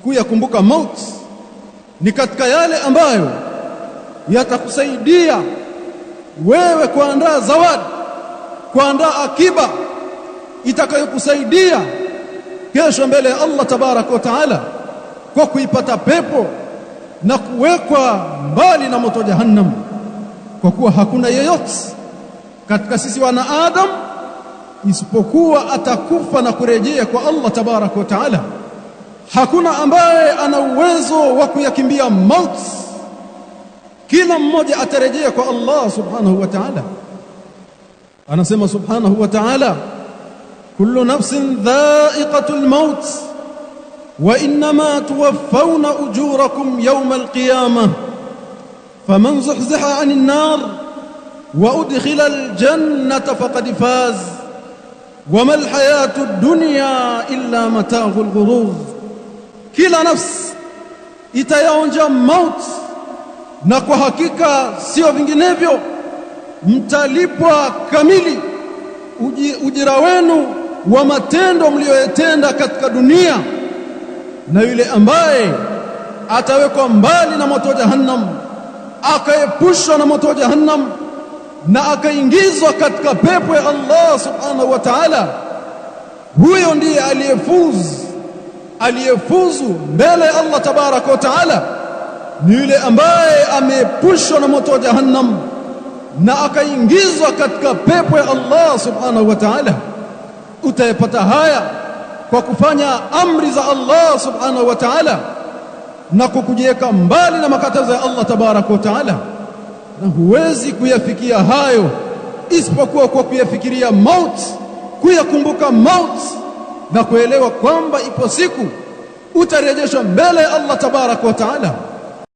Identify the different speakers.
Speaker 1: kuyakumbuka mauti ni katika yale ambayo yatakusaidia wewe kuandaa zawadi, kuandaa akiba itakayokusaidia kesho mbele ya Allah tabaraka wa taala, kwa kuipata pepo na kuwekwa mbali na moto jahannam. Kwa kuwa hakuna yeyote katika sisi wana Adam isipokuwa atakufa na kurejea kwa Allah tabaraka wa taala. Hakuna ambaye ana uwezo wa kuyakimbia mauti. Kila mmoja atarejea kwa Allah subhanahu wa ta'ala. Anasema subhanahu wa ta'ala, kullu nafsin dha'iqatul maut wa innama tuwaffawna ujurakum yawmal qiyamah faman zuhziha 'anil nar wa udkhila al-jannata faqad faz wama al-hayatud dunya illa mata'ul ghurur. Kila nafsi itayaonja mauti, na kwa hakika sio vinginevyo mtalipwa kamili ujira wenu wa matendo mlioyatenda katika dunia. Na yule ambaye atawekwa mbali na moto wa jahannam, akaepushwa na moto wa jahannam na akaingizwa katika pepo ya Allah subhanahu wa ta'ala, huyo ndiye aliyefuzu mbele ya Allah tabaraka wa ta'ala. Ni yule ambaye ameepushwa na moto wa jahannam na akaingizwa katika pepo ya Allah subhanahu wa ta'ala. Utayapata haya kwa kufanya amri za Allah subhanahu wa ta'ala na kukujiweka mbali na makatazo ya Allah tabaraka wa ta'ala. Na huwezi kuyafikia hayo isipokuwa kwa kuyafikiria mauti, kuyakumbuka mauti na kuelewa kwamba ipo siku utarejeshwa mbele ya Allah tabaraka wa ta'ala.